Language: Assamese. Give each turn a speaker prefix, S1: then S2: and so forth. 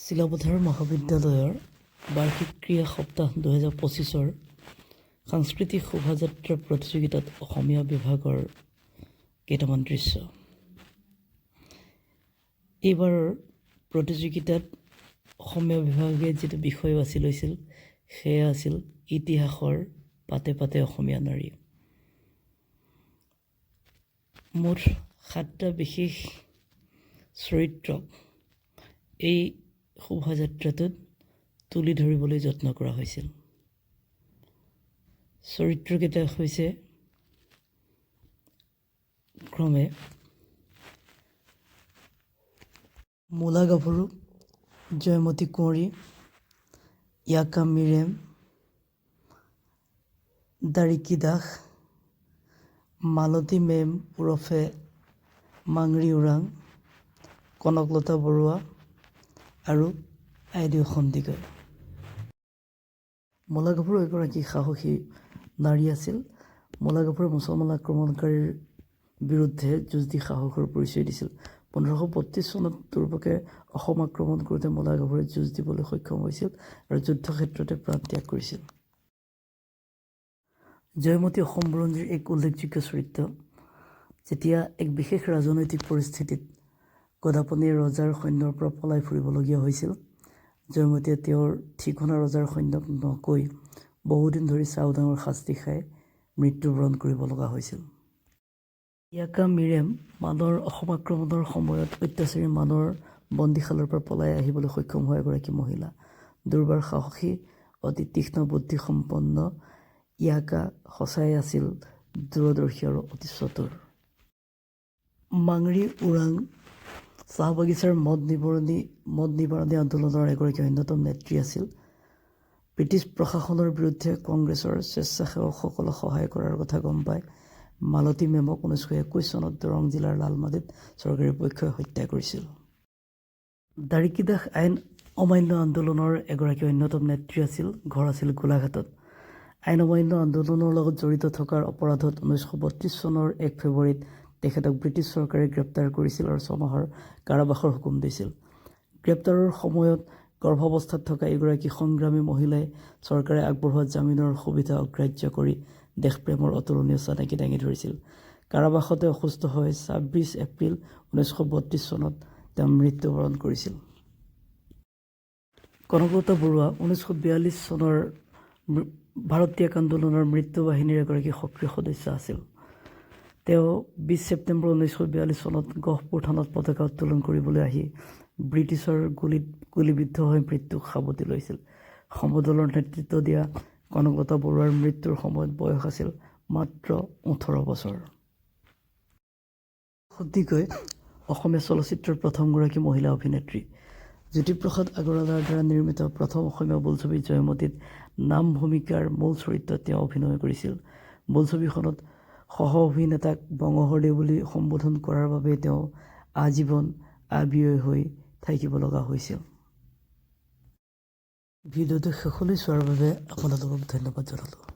S1: চিলাপথাৰ মহাবিদ্যালয়ৰ বাৰ্ষিক ক্ৰীড়া সপ্তাহ 2025-ৰ সাংস্কৃতিক শোভাযাত্ৰা প্ৰতিযোগিতাত অসমীয়া বিভাগৰ কেইটামান দৃশ্য। এইবাৰৰ প্ৰতিযোগিতাত অসমীয়া বিভাগে যিটো বিষয় বাছি লৈছিল সেয়া আছিল ইতিহাসৰ পাতে পাতে অসমীয়া নাৰী। মুঠ 7টা বিশেষ চৰিত্ৰক এই শোভাযাত্ৰাটোত তুলি ধৰিবলৈ যত্ন কৰা হৈছিল। চৰিত্ৰকেইটা হৈছে ক্ৰমে মূলা গাভৰু, জয়মতী কুঁৱৰী, ইয়াকা মিৰেম, দাৰিকী দাস, মালতী মেম ওৰফে মাংৰি ওৰাং, কনকলতা বৰুৱা আৰু আইদেউ সন্দিকৈ। মূলা গাভৰু এগৰাকী সাহসী নাৰী আছিল। মূলা গাভৰুৱে মুছলমান আক্ৰমণকাৰীৰ বিৰুদ্ধে যুঁজ দি সাহসৰ পৰিচয় দিছিল। 1532 চনত দুৰ্বাকে অসম আক্ৰমণ কৰোঁতে মূলা গাভৰুৱে যুঁজ দিবলৈ সক্ষম হৈছিল আৰু যুদ্ধক্ষেত্ৰতে প্ৰাণ ত্যাগ কৰিছিল। জয়মতী অসম বুৰঞ্জীৰ এক উল্লেখযোগ্য চৰিত্ৰ। যেতিয়া এক বিশেষ ৰাজনৈতিক পৰিস্থিতিত গদাপাণিয়ে ৰজাৰ সৈন্যৰ পৰা পলাই ফুৰিবলগীয়া হৈছিল, জয়মতীয়ে তেওঁৰ ঠিকনা ৰজাৰ সৈন্যক নকৈ বহুদিন ধৰি চাওদাঙৰ শাস্তি খাই মৃত্যুবৰণ কৰিব লগা হৈছিল। ইয়াকা মিৰেম মানৰ অসম আক্ৰমণৰ সময়ত অত্যাচাৰী মানৰ বন্দীশালৰ পৰা পলাই আহিবলৈ সক্ষম হোৱা এগৰাকী মহিলা। দুৰ্বাৰ সাহসী, অতি তীক্ষ্ণ বুদ্ধিসম্পন্ন ইয়াকা সঁচাই আছিল দূৰদৰ্শী আৰু অতি চতুৰ। মাংৰি ওৰাং চাহ বাগিচাৰ মদ নিবাৰণী আন্দোলনৰ এগৰাকী অন্যতম নেত্ৰী আছিল। ব্ৰিটিছ প্ৰশাসনৰ বিৰুদ্ধে কংগ্ৰেছৰ স্বেচ্ছাসেৱকসকলক সহায় কৰাৰ কথা গম পাই মালতী মেমক 1921 চনত দৰং জিলাৰ লালমাটিত চৰকাৰী পক্ষই হত্যা কৰিছিল। দাৰিকী দাস আইন অমান্য আন্দোলনৰ এগৰাকী অন্যতম নেত্ৰী আছিল। ঘৰ আছিল গোলাঘাটত। আইন অমান্য আন্দোলনৰ লগত জড়িত থকাৰ অপৰাধত 1932 চনৰ 1 ফেব্ৰুৱাৰীত তেখেতক ব্ৰিটিছ চৰকাৰে গ্ৰেপ্তাৰ কৰিছিল আৰু 6 মাহৰ কাৰাবাসৰ হুকুম দিছিল। গ্ৰেপ্তাৰৰ সময়ত গৰ্ভাৱস্থাত থকা এগৰাকী সংগ্ৰামী মহিলাই চৰকাৰে আগবঢ়োৱা জামিনৰ সুবিধা অগ্ৰাহ্য কৰি দেশপ্ৰেমৰ অতুলনীয় চানেকি দাঙি ধৰিছিল। কাৰাবাসতে অসুস্থ হৈ 26 এপ্ৰিল 1932 চনত তেওঁ মৃত্যুবৰণ কৰিছিল। কনকলতা বৰুৱা 1942 চনৰ ভাৰত ত্যাগ আন্দোলনৰ মৃত্যু বাহিনীৰ এগৰাকী সক্ৰিয় সদস্য আছিল। তেওঁ 20 ছেপ্টেম্বৰ 1942 চনত গহপুৰ থানত পতাকা উত্তোলন কৰিবলৈ আহি ব্ৰিটিছৰ গুলীবিদ্ধ হৈ মৃত্যুক সাৱটি লৈছিল। সমদলৰ নেতৃত্ব দিয়া কনকলতা বৰুৱাৰ মৃত্যুৰ সময়ত বয়স আছিল মাত্ৰ 18 বছৰ। সন্দিকৈ অসমীয়া চলচ্চিত্ৰৰ প্ৰথমগৰাকী মহিলা অভিনেত্ৰী। জ্যোতিপ্ৰসাদ আগৰৱালাৰ দ্বাৰা নিৰ্মিত প্ৰথম অসমীয়া বোলছবি জয়মতীত নাম ভূমিকাৰ মূল চৰিত্ৰত তেওঁ অভিনয় কৰিছিল। বোলছবিখনত সহ অভিনেতাক বংগহৰদেউ বুলি সম্বোধন কৰাৰ বাবে তেওঁ আজীৱন আবিয়ৈ হৈ থাকিব লগা হৈছিল। ভিডিঅ'টো শেষলৈ চোৱাৰ বাবে আপোনালোকক ধন্যবাদ জনালোঁ।